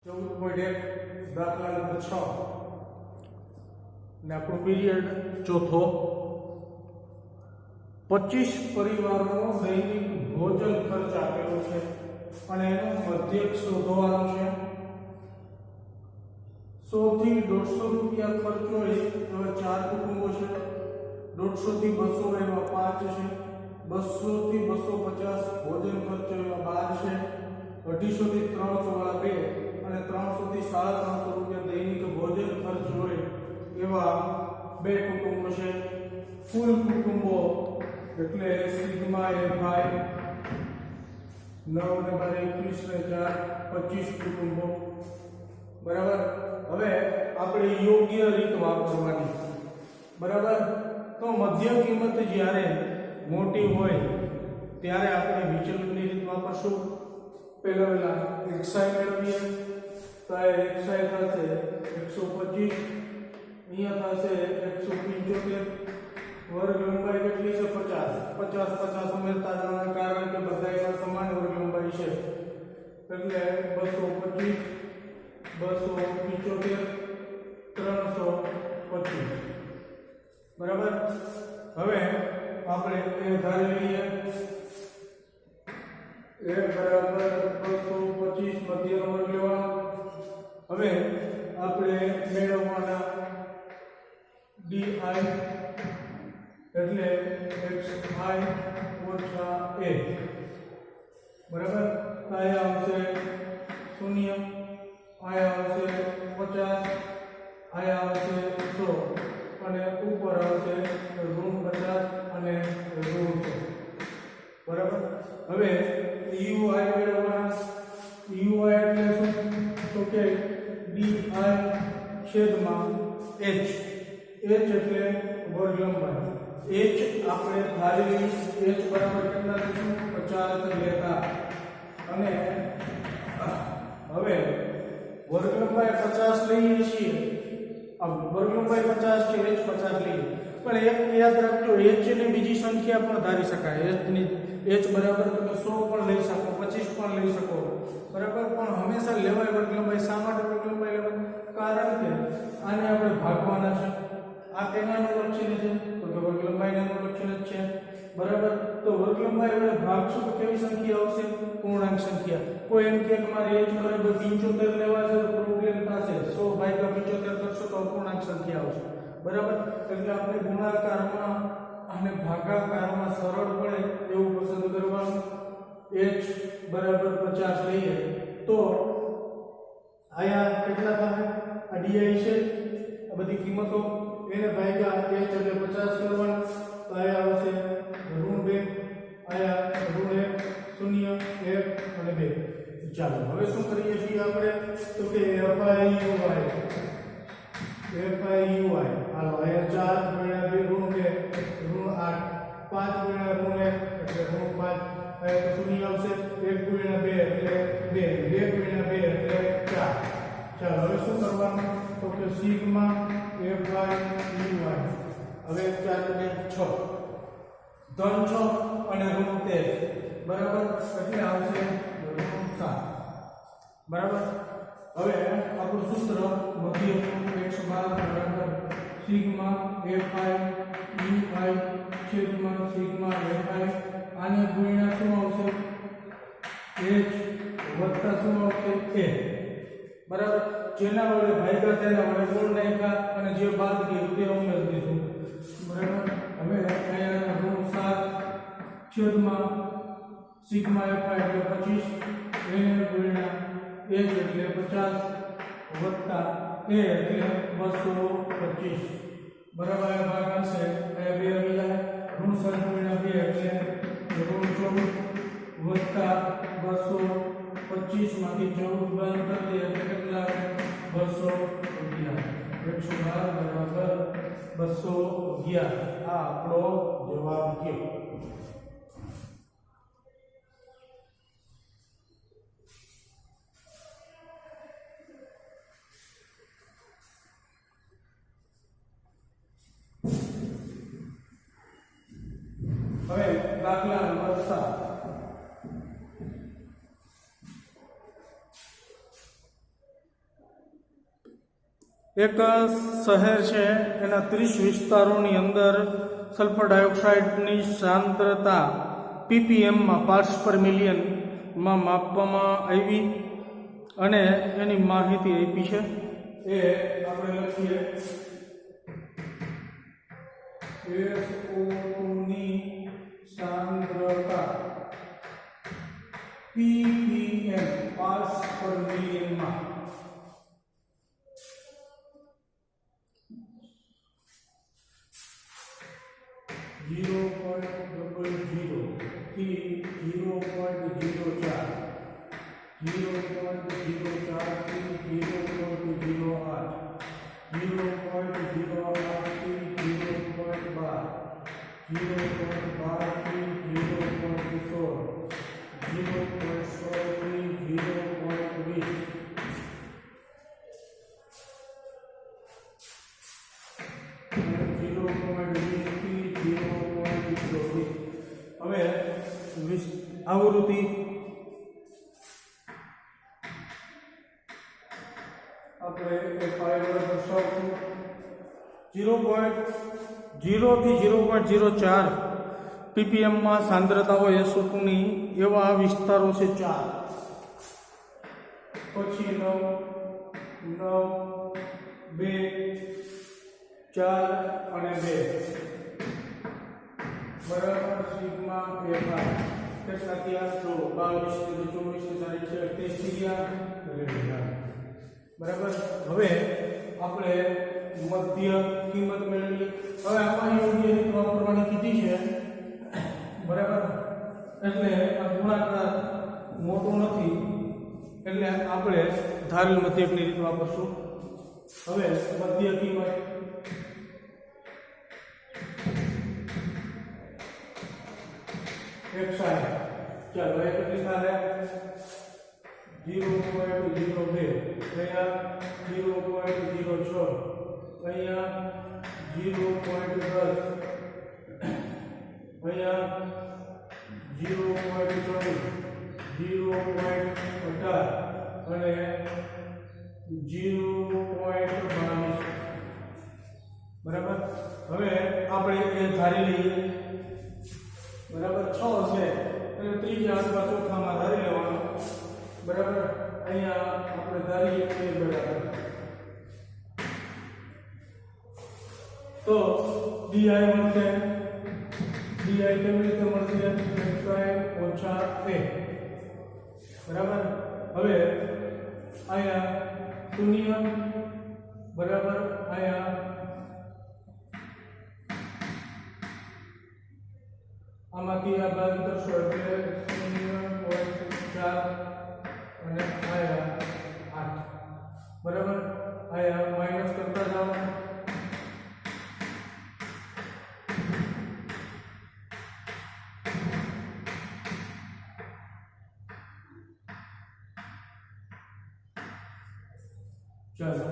14.1 દાખલા નંબર 6 ને આપણો પીરિયડ ચોથો 25 પરિવારનો દૈનિક ભોજન ખર્ચ આપેલો છે અને એનો મધ્યક શોધવાનો છે. 100 થી 150 રૂપિયા ખર્ચ હોય એવા 4 કુટુંબો છે. 150 થી 200 એવા 5 છે. 200 થી 250 ભોજન ખર્ચ એવા 12 છે. 250 થી 300 વાળા 2 અને 300 થી 350 રૂપિયા દૈનિક ભોજન ખર્ચ હોય એવા 2 કુટુંબો છે. કુલ કુટુંબો એટલે સિગ્મા fi 9 ને 12 21 ને 4 25 કુટુંબો. બરાબર. હવે આપણે યોગ્ય રીત વાપરવાની. બરાબર. તો મધ્ય કિંમત જ્યારે મોટી હોય ત્યારે આપણે વિચલનની રીત વાપરશું. પહેલા xi મેળવીએ તો આ xi થશે 125, અહીંયા થશે 175, વર્ગ લંબાઈ કેટલી છે 50. 50 ઉમેરતા જવાના કારણ કે બધાયમાં સમાન વર્ગ લંબાઈ છે એટલે 225, 275, 325. બરાબર. હવે આપણે એ ધારી લઈએ a બરાબર 225 મધ્યનો વર્ગ લેવાનો. હવે આપણે મેળવવાના di એટલે xi ઓછા a. બરાબર. આયા આવશે 0, આયા આવશે 50, આયા આવશે 100 અને ઉપર આવશે -50 અને -100. બરાબર. હવે ui મેળવવાના. ui એટલે શું તો કે di છેદમાં h. h એટલે વર્ગ લંબાઈ. h આપણે ધારી લઈએ h બરાબર કેટલા લઈશું 50 લેતા અને હવે વર્ગ લંબાઈ 50 લઈએ છીએ. આ વર્ગ લંબાઈ 50 છે, h 50 લઈએ. પણ એક યાદ રાખજો, h ની બીજી સંખ્યા પણ ધારી શકાય. h બરાબર તમે 100 પણ લઈ શકો, 25 પણ લઈ શકો. બરાબર. પણ હંમેશા લેવાય વર્ગ લંબાઈ. શા માટે વર્ગ લંબાઈ લેવાય? કારણ કે આને આપણે ભાગવાના છે. આ કેનાનું લક્ષણ છે તો કે વર્ગ લંબાઈનું લક્ષણ જ છે. બરાબર. તો વર્ગ લંબાઈ આપણે ભાગશું તો કેવી સંખ્યા આવશે? પૂર્ણાંક સંખ્યા. કોઈ એમ કે તમારે h બરાબર 75 લેવા છે તો પ્રોબ્લેમ થશે. 100 ભાગ્યા 75 કરશો તો અપૂર્ણાંક સંખ્યા આવશે. બરાબર. એટલે આપણે ગુણાકારમાં અને ભાગાકારમાં સરળ પડે એવું પસંદ કરવાનું. h બરાબર 50 લઈએ તો આયા કેટલા થાય? આ di છે, આ બધી કિંમતો એને ભાગ્યા h એટલે 50 કરવાનું. તો આયા આવશે -2, આયા -1, 0, 1 અને 2. ચાલો હવે શું કરીએ છીએ આપણે તો કે fi ui હાલો આયા 4 × 2 -2 × 8 5 × -1 એટલે -5 આયા તો 0 આવશે. 1 × 2 એટલે 2, 2 × 2 એટલે 4. ચાલો હવે શું કરવાનું તો કે સિગ્મા fi ui હવે 4 ને 6 ધન 6 અને ઋણ 13. બરાબર. એટલે આવશે ઋણ 7. બરાબર. હવે આપણું સૂત્ર મધ્ય x બરાબર સિગ્મા fi ui છેદમાં સિગ્મા fi. આને ગુણ્યા શું આવશે? h વત્તા શું આવશે? a. બરાબર. જેના વડે ભાગ્યા તેના વડે ગુણ નાખ્યા અને જે બાદ ગયું તે ઉમેરી દીધું. બરાબર. હવે અહીંયા ઋણ 7 છેદમાં સિગ્મા fi એટલે 25 એને ગુણ્યા h એટલે 50 વત્તા a એટલે 225. બરાબર. આ ભાગ આવશે અહીંયા 2 આવી જાય. ઋણ 7 ગુણ્યા 2 એટલે ઋણ 24 વત્તા 225 માંથી 14 બંધ કરી દે એટલે કેટલા? 211. 112 બરાબર 211. આ આપણો જવાબ થયો. હવે દાખલા નંબર 7 એક શહેર છે એના 30 વિસ્તારોની અંદર સલ્ફર ડાયોક્સાઇડની સાંદ્રતા પીપીએમમાં પાર્ટ્સ પર મિલિયનમાં માપવામાં આવી અને એની માહિતી આપી છે. એ આપણે લખીએ SO2 ની સાંદ્રતા ppm પાર્ટ્સ પર મિલિયનમાં 0.00 થી 0.04 0.04 થી 0.08 0.08 થી 0.12 0.12 થી 0.16 0.16 થી 0.20 હવે આવૃત્તિ આપણે પાઈ વડે દર્શાવશું 0.0 થી 0.04 ppm માં સાંદ્રતા હોય SO2 ની એવા વિસ્તારો છે 4 પછી 9 2 4 અને 2 बराबर सिग्मा एफआई કેટલા થયા તો 22 24 28 બરાબર. હવે આપણે મધ્ય કિંમત મેળવી. હવે આમાં યોગ્ય રીત વાપરવાની કીધી છે બરાબર, એટલે આ ગુણાકાર મોટો નથી એટલે આપણે ધારેલ મધ્યકની રીત વાપરશું. હવે મધ્ય કિંમત XI चलो एक लिखा है 0.02 અહીંયા 0.06 અહીંયા 0.10 અહીંયા 0.24 0.18 અને 0.22 બરાબર. હવે આપણે એ ધારી લઈએ બરાબર. 6 છે એટલે ત્રીજા અથવા ચોથામાં ધારી લેવાનો બરાબર. અહીંયા આપણે ધારીએ કે બરાબર તો di મળશે. di કેવી રીતે મળશે? xi ઓછા a બરાબર. હવે અહીંયા શૂન્ય બરાબર. અહીંયા આમાંથી આ બાદ કરશો એટલે 0.4 અને આયા 8 બરાબર. આયા માઈનસ કરતા જાઓ ચાલો.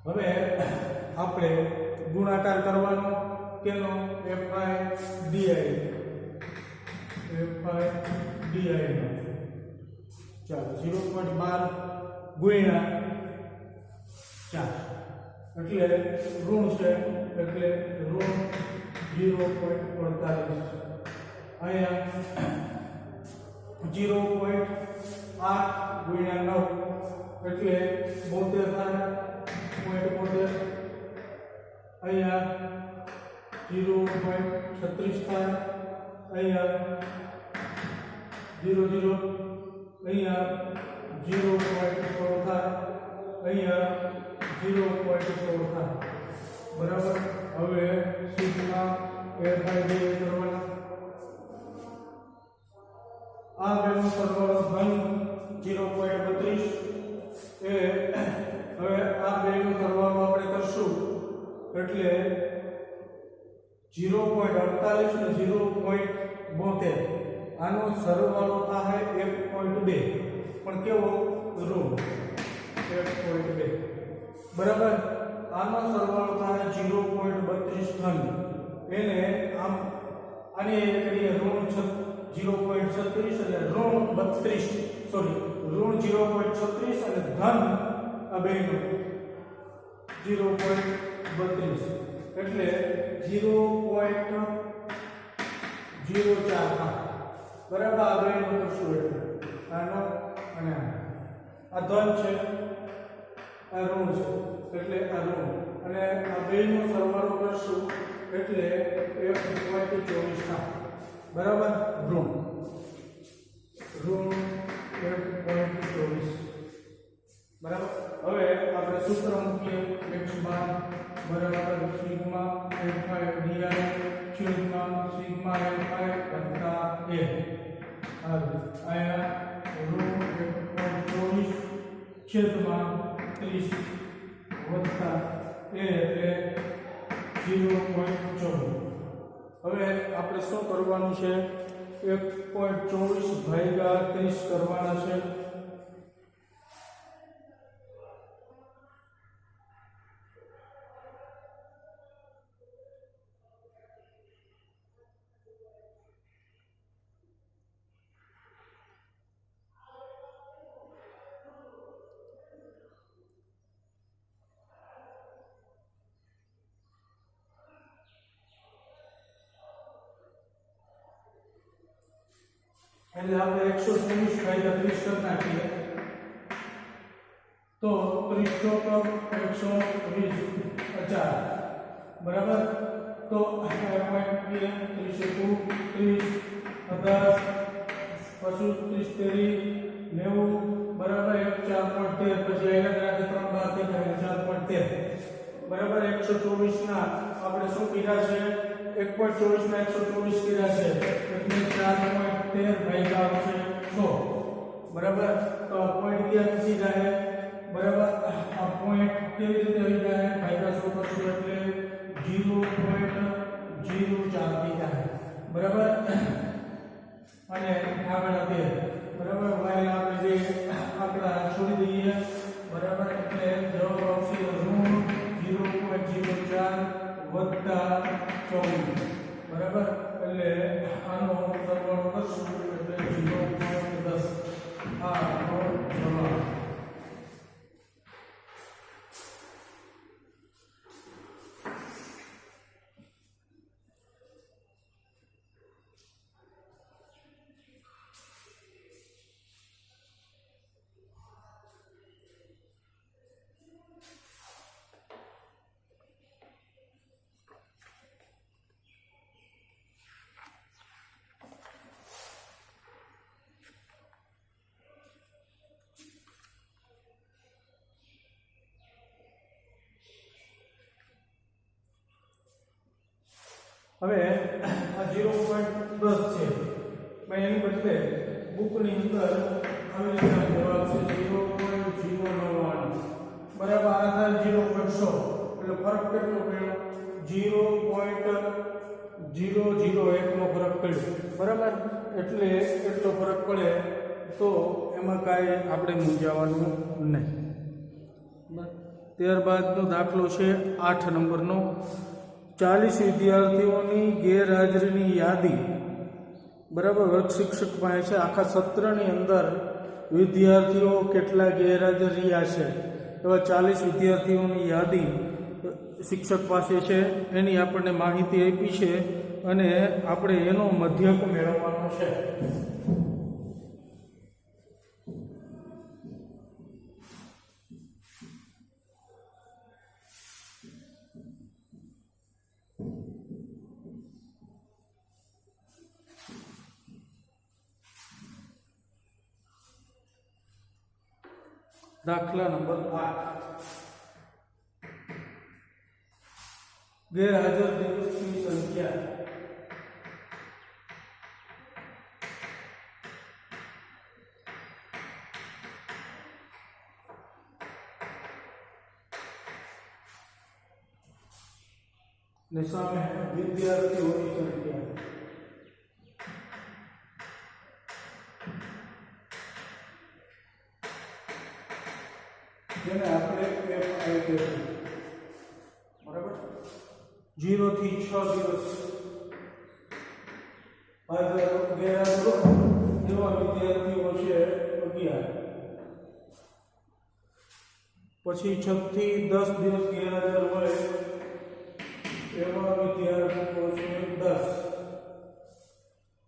હવે આપણે ગુણાકાર કરવાનો કેનો? FI DI નો. ચાલો 0.12 ગુણ્યા 4 એટલે ઋણ છે એટલે ઋણ 0.48 અહીંયા 0.8 ગુણ્યા 9 એટલે 72 થાય. 0.72 અહીંયા 0.36 થાય. અહીંયા 0.0 અહીંયા 0.16 થાય. અહીંયા 0.16 થાય બરાબર. હવે સિગ્મા FI કરવાના. આ બેનો સરવાળો ધન 0.32 એ હવે આ બેનો સરવાળો આપણે કરશું એટલે 0.48 ને 0.72 આનો સરવાળો થાય 1.2 પણ કેવો? ઋણ 1.2 બરાબર. આનો સરવાળો થાય 0.32 ધન. એને આમ આની એકડી ઋણ 0.36 અને ઋણ 32 સોરી ઋણ 0.36 અને ધન આ બેનું 0.32 એટલે 0.045 બરાબર આ બેનું કરશું એટલે આનો અને આ ધન છે આ ઋણ છે એટલે આ ઋણ અને આ બેનો સરવાળો કરશું એટલે 1.24 થાય બરાબર ઋણ 1.24 બરાબર હવે આપણે સૂત્ર મૂકીએ x બાર બરાબર સિગ્મા fi di છેદમાં સિગ્મા fi વત્તા a આયા ઋણ 1.24 છેદમાં 30 વત્તા a એટલે 0.14 હવે આપણે શું કરવાનું છે 1.24 ભાગ્યા 30 કરવાના છે એટલે આપણે 124 ભાગ્યા 30 કરી નાખીએ તો 30 ચોક 120 બરાબર તો પોઈન્ટ 30 30 50 પછી 30 તેરી 90 બરાબર 4.13 પછી આયલા રાખે 3 બાર થી 4.13 બરાબર 124 ના આપણે શું કર્યા છે 1.24 ના 124 કર્યા છે એટલે 4.13 ભાગ્યા આવશે 100 બરાબર તો આ પોઈન્ટ ક્યાં ખસી જાય બરાબર આ પોઈન્ટ કેવી રીતે આવી જાય ભાગ્યા 100 કરશું એટલે 0.04 થઈ જાય બરાબર અને આગળ આપીએ બરાબર વાય આપણે જે આંકડા છોડી દઈએ બરાબર એટલે જવાબ આવશે ઋણ 0.04 વત્તા 14 બરાબર એટલે આનો સરવાળો કરશું એટલે 0.10 આ આપણો જવાબ હવે આ 0.10 છે મેં એની બદલે બુકની અંદર આવી રીતે જવાબ છે 0.091 બરાબર આ થાય 0.100 એટલે ફરક કેટલો પડ્યો 0.001 નો ફરક પડ્યો બરાબર એટલે એટલો ફરક પડે તો એમાં કાંઈ આપણે મૂંઝાવાનું નહીં ત્યારબાદનો દાખલો છે 8 નંબરનો 40 વિદ્યાર્થીઓની ગેરહાજરીની યાદી બરાબર વર્ગ શિક્ષક પાસે છે આખા સત્રની અંદર વિદ્યાર્થીઓ કેટલા ગેરહાજર રહ્યા છે એવા 40 વિદ્યાર્થીઓની યાદી શિક્ષક પાસે છે એની આપણને માહિતી આપી છે અને આપણે એનો મધ્યક મેળવવાનો છે દાખલા નંબર 8 ગેરહાજર દિવસની સંખ્યા ને સામે વિદ્યાર્થીઓની સંખ્યા જેને આપણે FI કહીશું બરાબર 0 થી 6 દિવસ ગેરહાજર પછી 6 થી 10 દિવસ ગેરહાજર હોય એવા વિદ્યાર્થીઓ છે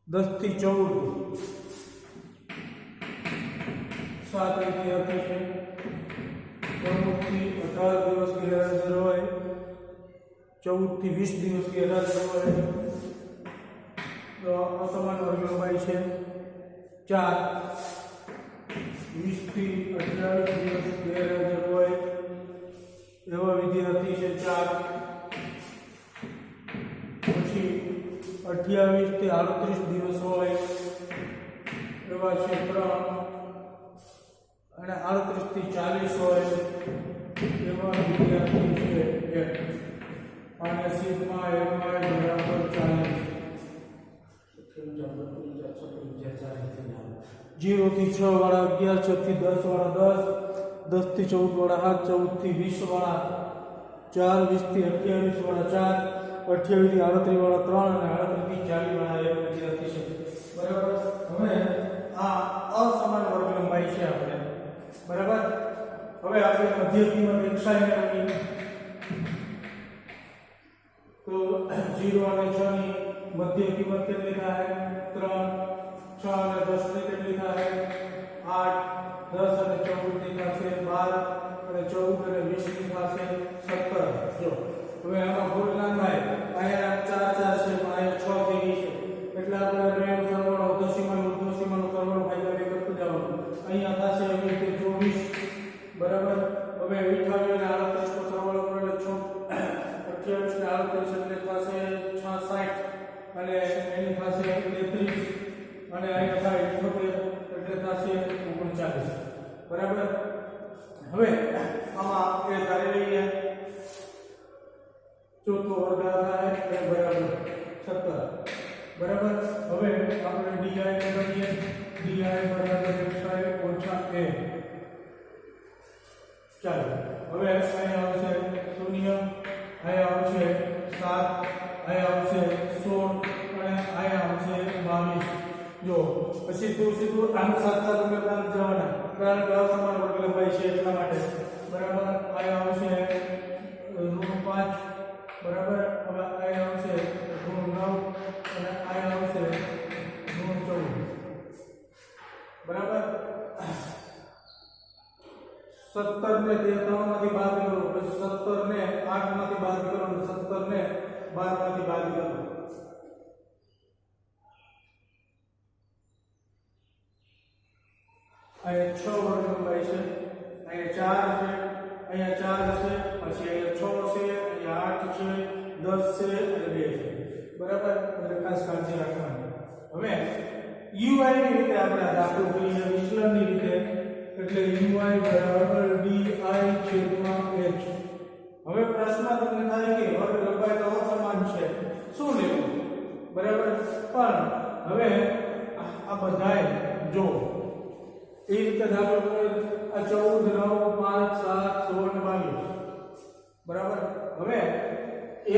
10 થી 14 7 વિદ્યાર્થી છે 14 થી 18 દિવસ ગેરહાજર હોય 14 થી 20 દિવસ ગેરહાજર હોય તો અસમાન વર્ગ લંબાઈ છે 4 20 થી 28 દિવસ ગેરહાજર હોય એવા વિદ્યાર્થી છે 4 પછી 28 થી 38 દિવસ હોય એવા છે 3 અને 38 થી 40 હોય એવા વિદ્યાર્થી છે 1 અને સિગ્મા my બરાબર 40 0 થી 6 વાળા 11 6 થી 10 વાળા 10 10 થી 14 વાળા 7 14 થી 20 વાળા 4 20 થી 28 વાળા 4 28 થી 38 વાળા 3 અને 38 થી 40 વાળા એક વિદ્યાર્થી છે બરાબર હવે આ અસમાન વર્ગ લંબાઈ છે આપણે બરાબર હવે આપણે મધ્ય કિંમત xi મેળવીએ તો 0 અને 6 ની મધ્ય કિંમત કેટલી થાય 3 6 અને 10 ની કેટલી થાય 8 10 અને 14 ની થશે 12 અને 14 અને 20 ની થશે 17 જો હવે આમાં ભૂલ ના થાય અહીંયા 4 4 છે પણ અહીંયા 6 થઈ ગઈ છે એટલે આપણે બેનો સરવાળો દશીમાનો સરવાળો ભાગ્યા 2 કરતું જવાનું અહીંયા થશે હવે 24 બરાબર હવે 28 અને 38 નો સરવાળો કરો એટલે 28 ને 38 એટલે થશે 66 અને એની થશે 33 અને અહીંયા થાય 78 એટલે થશે 39 બરાબર હવે આમાં એ ધારી લઈએ ચોથો વર્ગ થાય એ બરાબર 17 બરાબર હવે આપણે di મેળવીએ di બરાબર xi ઓછા a ચાલો હવે અહીંયા આવશે 0 અહીંયા આવશે 7 અહીંયા આવશે 16 અને અહીંયા આવશે 22 જો પછી સીધું આનું સાત ઉમેરતા જવાના કારણ કે અસમાન વર્ગ લંબાઈ છે એટલા માટે બરાબર અહીંયા આવશે ઋણ 5 બરાબર હવે અહીંયા આવશે ઋણ 9 અને અહીંયા આવશે ઋણ 14 બરાબર 17 ને 3 માંથી બાદ કરો પછી 17 ને 8 માંથી બાદ કરો અને 17 ને 12 માંથી બાદ કરો અહીંયા 6 વર્ગ લંબાઈ છે અહીંયા 4 છે અહીંયા 4 છે પછી અહીંયા 6 છે અહીંયા 8 છે 10 છે અને 2 છે બરાબર એટલે ખાસ કાળજી રાખવાની હવે ui ની રીતે આપણે આ દાખલો કરીએ વિચલનની રીતે એટલે ui બરાબર di છેદમાં h હવે પ્રશ્ન તમને થાય કે વર્ગ લંબાઈ તો સમાન છે શું લેવું બરાબર પણ હવે આ બધાય જો એ રીતે દાખલો કરે આ 14 9 5 7 16 અને 22 બરાબર હવે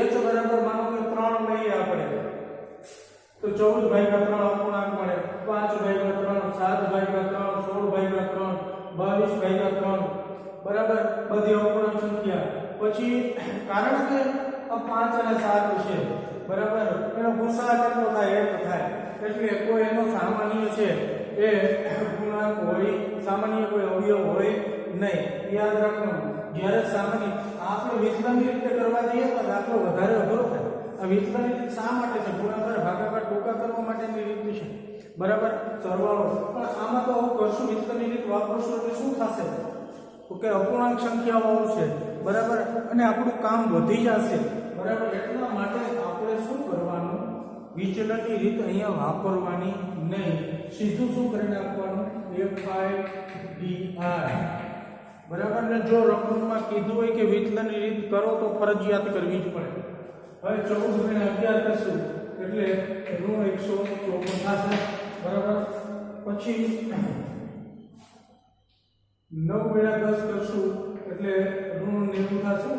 h બરાબર માનો કે 3 લઈએ આપણે તો 14 ભાગ્યા 3 અપૂર્ણાંક મળે 5 ભાગ્યા 3 7 ભાગ્યા 3 16 ભાગ્યા 3 22 ભાગ્યા 3 બરાબર બધી અપૂર્ણાંક સંખ્યા પછી કારણ કે આ 5 અને 7 છે બરાબર એનો ગુસાઅ કેટલો થાય 1 થાય એટલે કોઈ એનો સામાન્ય છે એ પૂર્ણાંક હોય સામાન્ય કોઈ અવયવ હોય નહીં યાદ રાખવાનું જ્યારે સામાન્ય આપણે વિચલનની રીતે કરવા જઈએ તો દાખલો વધારે અઘરો થાય આ વિચલનની રીત શા માટે છે ગુણાકાર ભાગાકાર ટૂંકા કરવા માટેની રીત છે બરાબર સરવાળો પણ આમાં તો હું કરશું વિચલનની રીત વાપરશું એટલે શું થશે તો કે અપૂર્ણાંક સંખ્યાઓ આવશે બરાબર અને આપણું કામ વધી જશે બરાબર એટલા માટે આપણે શું કરવાનું વિચલનની રીત અહીંયા વાપરવાની નહીં સીધું શું કરી નાખવાનું fi di બરાબર ને જો રકમમાં કીધું હોય કે વિચલનની રીત કરો તો ફરજિયાત કરવી જ પડે હવે 14 ગુણ્યા 11 કરશું એટલે ઋણ 154 થશે બરાબર પછી 9 ગુણ્યા 10 કરશું એટલે ઋણ 90 થશે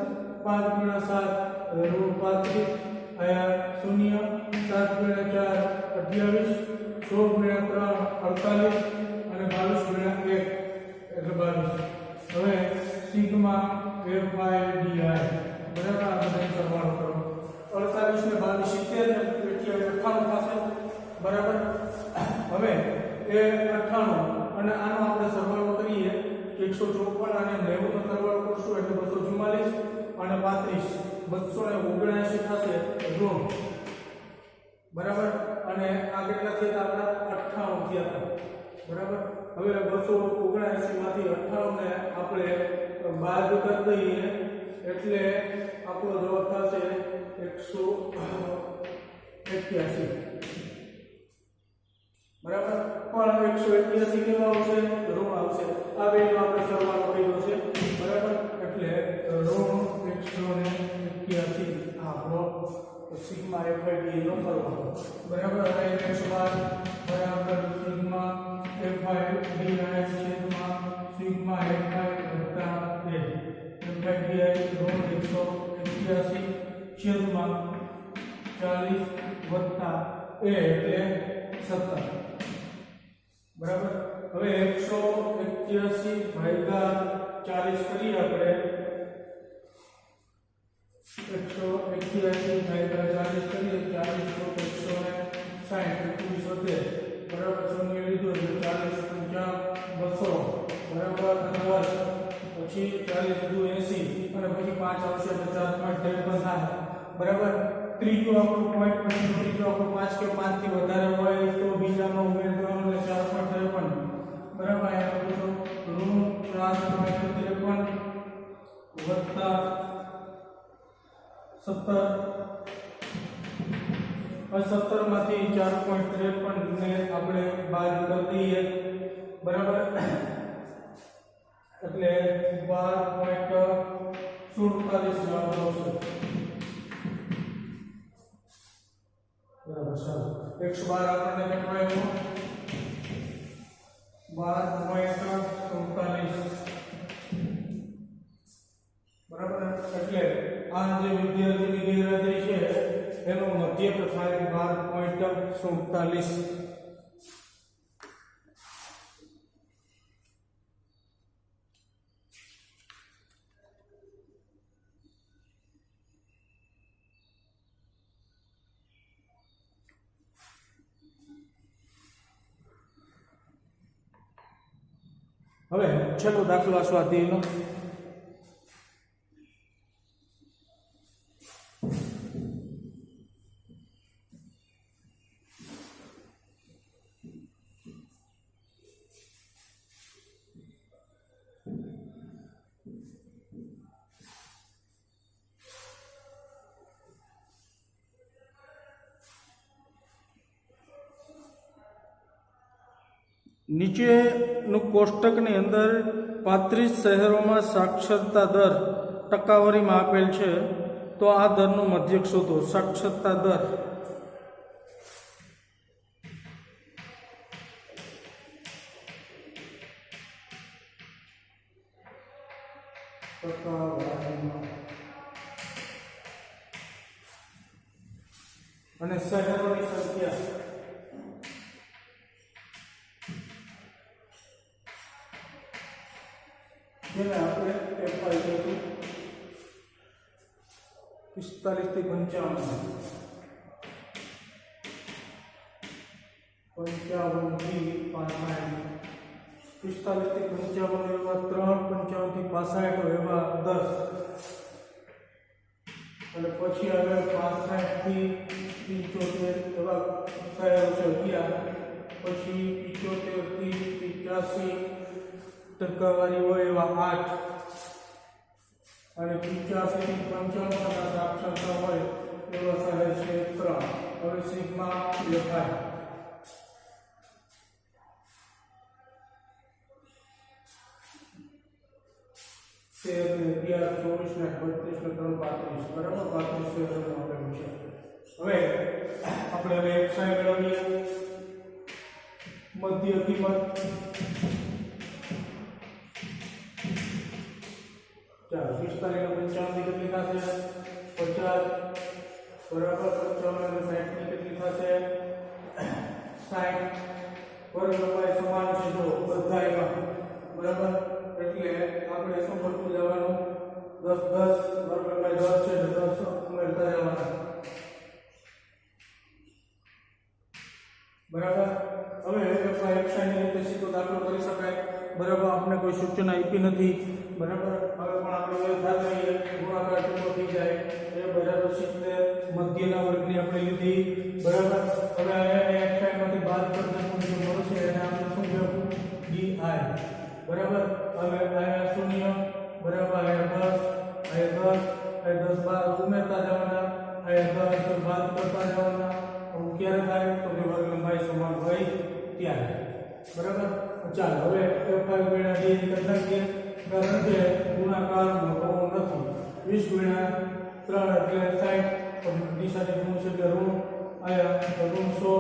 5 ગુણ્યા 7 ઋણ 35 आया 0 7 गुण્યા 4 28 16 गुण્યા 3 48 અને 22 ગુણ્યા 1 એટલે 22 હવે સિગ્મા એ 98 અને આનો આપણે સરવાળો કરીએ 154 અને 90 નો સરવાળો કરશું એટલે 244 અને 35 279 થશે ઋણ બરાબર અને આ કેટલા થયા આપણા 98 થયા હતા બરાબર હવે 279 માંથી 98 ને આપણે બાદ કરી દઈએ એટલે આપણો જવાબ થશે 181 બરાબર પણ 181 કેવા આવશે ઋણ આવશે આ વેલ્યુ આપણે સરવાળો કર્યો છે બરાબર એટલે ઋણ 181 આપણો સિગ્મા FID નો સરવાળો બરાબર હવે 112 બરાબર સિગ્મા FID ના છેદમાં સિગ્મા FI વત્તા a FID ઋણ 181 છેદમાં 40 વત્તા a એટલે 17 બરાબર હવે 181 ભાગ્યા 40 કરીએ આપણે 181 ભાગ્યા 40 કરીએ 40 બરાબર શૂન્ય લીધું એટલે 40 50 200 બરાબર 10 પછી 40 દુ 80 અને પછી 5 આવશે એટલે 4.53 થાય બરાબર ત્રીજો આપણો પોઈન્ટ પછી ત્રીજો આપણો 5 કે 5 થી વધારે હોય તો બીજામાં ઉમેરવાનો એટલે 4.53 બરાબર આ બધું ઋણ 4.53 વત્તા 17 માંથી 4.53 ને આપણે બાદ કરી દઈએ બરાબર એટલે 12.47 જવાબ આવશે બરાબર ચાલો 112 આપણને કેટલો આવ્યો 12.47 બરાબર એટલે આ જે વિદ્યાર્થીની ગેરહાજરી છે એનો મધ્યક થાય 12.47 હવે છેલ્લો દાખલો સ્વાધ્યાયનો નીચેનું કોષ્ટકની અંદર 35 શહેરોમાં સાક્ષરતા દર ટકાવારીમાં આપેલ છે તો આ દરનું મધ્યક શોધો સાક્ષરતા દર અને શહેરોની સંખ્યા જેને આપણે FI કહીશું 45 થી 55 થી 65 45 થી 55 એવા 3 55 થી 65 એવા 10 અને પછી આવે 65 થી 75 એવા શહેરો છે 11 પછી 75 થી 85 ટકાવારી હોય એવા 8 અને 85 થી 55 સાક્ષરતા હોય એવા શહેર છે 3 હવે સિગ્મા લખાય શહેર ને 11 24 ને 32 ને 3 35 બરાબર 35 શહેરો આપેલું છે હવે આપણે હવે XI મેળવીએ મધ્ય કિંમત ચાલો 45 ને 55 કેટલી થશે 50 બરાબર 55 અને 60 ની કેટલી થશે 60 વર્ગ લંબાઈ સમાન છે જો બધા એમાં બરાબર એટલે આપણે શું કરતું જવાનું 10 વર્ગ લંબાઈ 10 છે એટલે 10 ઉમેરતા જવાના બરાબર હવે અથવા એક્સાઈની રીતે સીધો દાખલો કરી શકાય. બરાબર, આપણે કોઈ સૂચના આપી નથી. બરાબર, હવે પણ આપણે એ ધાર લઈએ ગુણાકાર ટૂંકો થઈ જાય. એ બરાબર 70 મધ્યના વર્ગની આપણે લીધી. બરાબર, હવે અહીંયા એક્સાઈમાંથી બાદ કરતા જે મળશે એને આપણે શું કહેવું? D I. બરાબર, હવે અહીંયા શૂન્ય. બરાબર, અહીંયા 10, અહીંયા 10, અહીંયા 10 બાદ ઉમેરતા જવાના, અહીંયા 10 બાદ કરતા જવાના. ક્યારે થાય? તો કે વર્ગ લંબાઈ સમાન હોય ત્યારે. બરાબર, ચાલો હવે f5 ગુણ્યા d કરી નાખીએ. કારણ કે ગુણાકાર મોટો નથી. 20 ગુણ્યા 3 એટલે 60. તો દિશાની ગુણ છે એટલે ઋણ. અહીંયા ઋણ 100.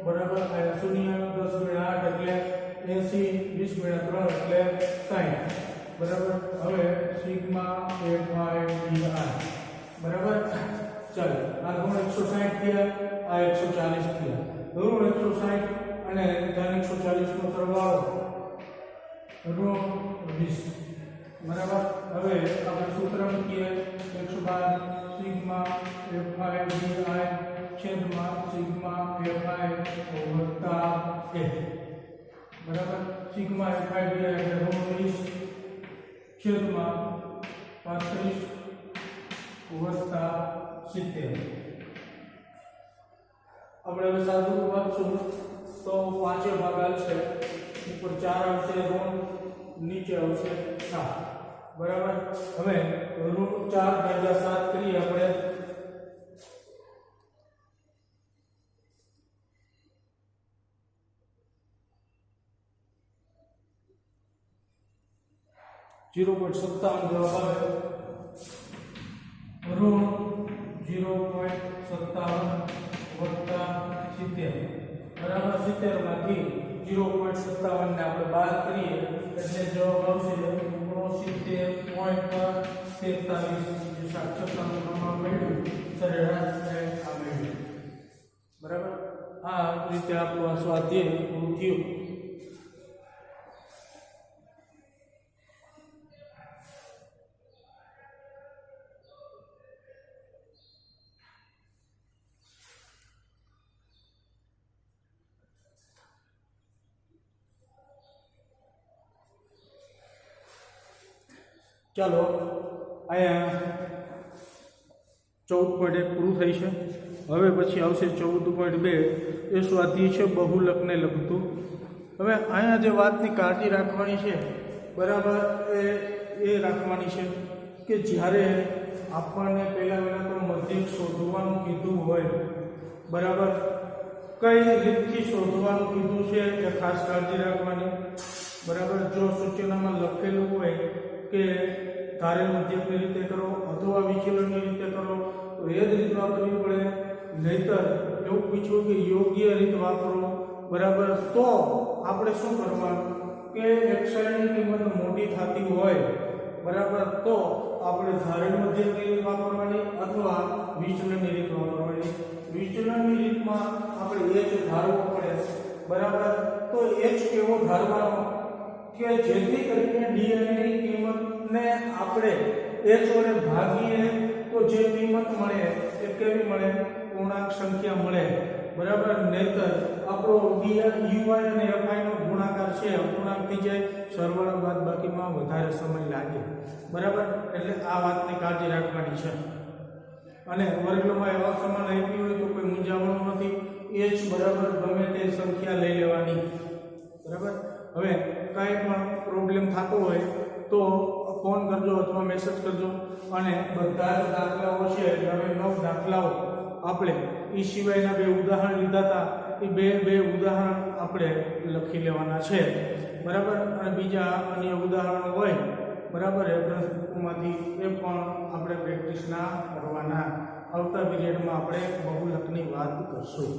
બરાબર, અહીંયા શૂન્ય. 10 ગુણ્યા 8 એટલે 80. 20 ગુણ્યા 3 એટલે 60. બરાબર, હવે સિગ્મા fi di. બરાબર, ચાલો આ ઋણ 160 થયા, આ 140 થયા. ઋણ 160 અને ધન 140 નો સરવાળો ઋણ 20. બરાબર, હવે આપણે સૂત્ર મૂકીએ 112 સિગ્મા fi di છેદમાં સિગ્મા fi વત્તા 1. બરાબર, સિગ્મા fi di એટલે ઋણ 20 છેદમાં 35 વત્તા 70. આપણે હવે સાદું વાંચશું તો 5 ભાગ આવશે. ઉપર 4 આવશે ઋણ, નીચે આવશે 7. બરાબર, હવે ઋણ 4 ભાગ્યા 7 કરીએ આપણે. .57 જવાબ આવે. ઋણ 0.57 વત્તા 70. બરાબર, 70 માંથી 0.57 ને આપણે બાદ કરીએ એટલે જવાબ આવશે 69.43. જે સાક્ષરતાનું પ્રમાણ મેળવ્યું સરેરાશ આ મેળવ્યું. બરાબર, આ રીતે આપણું આ સ્વાધ્યાય પૂરું થયું. ચાલો અહીંયા 14.1 પૂરું થઈ છે. હવે પછી આવશે 14.2. એ સ્વાધ્યાય છે બહુલકને લગતું. હવે અહીંયા જે વાતની કાળજી રાખવાની છે, બરાબર, એ રાખવાની છે કે જ્યારે આપણને પહેલાં તો મધ્યક શોધવાનું કીધું હોય, બરાબર, કઈ રીતથી શોધવાનું કીધું છે એ ખાસ કાળજી રાખવાની. બરાબર, જો સૂચનામાં લખેલું હોય કે ધારેલ મધ્યકની રીતે કરો અથવા વિચલનની રીતે કરો તો એ જ રીત વાપરવી પડે. નહીતર એવું પૂછ્યું કે યોગ્ય રીત વાપરો. બરાબર, તો આપણે શું કરવાનું કે એક્સાઈની કિંમત મોટી થતી હોય, બરાબર, તો આપણે ધારેલ મધ્યકની રીત વાપરવાની અથવા વિચલનની રીત વાપરવાની. વિચલનની રીતમાં આપણે h ધારવો પડે. બરાબર, તો h કેવો ધારવાનો કે જેથી કરીને d ની કિંમતને આપણે h વડે ભાગીએ તો જે કિંમત મળે એ કેવી મળે? પૂર્ણાંક સંખ્યા મળે. બરાબર, નહીતર આપણો dy અને fi નો ગુણાકાર છે અપૂર્ણાંક થઈ જાય. સરવાળા બાદબાકીમાં વધારે સમય લાગે. બરાબર, એટલે આ વાતની કાળજી રાખવાની છે. અને વર્ગમાં એવા સમાન આપી હોય તો કોઈ મૂંઝાવાનું નથી. h બરાબર ગમે તે સંખ્યા લઈ લેવાની. બરાબર, હવે કાંઈ પણ પ્રોબ્લેમ થતો હોય તો ફોન કરજો અથવા મેસેજ કરજો. અને બધા જ દાખલાઓ છે, હવે 9 દાખલાઓ આપણે એ સિવાયના 2 ઉદાહરણ લીધા હતા. એ બે ઉદાહરણ આપણે લખી લેવાના છે. બરાબર, અને બીજા અન્ય ઉદાહરણો હોય, બરાબર, રેફરન્સ બુકમાંથી એ પણ આપણે પ્રેક્ટિસના કરવાના. આવતા પીરિયડમાં આપણે બહુલકની વાત કરશું.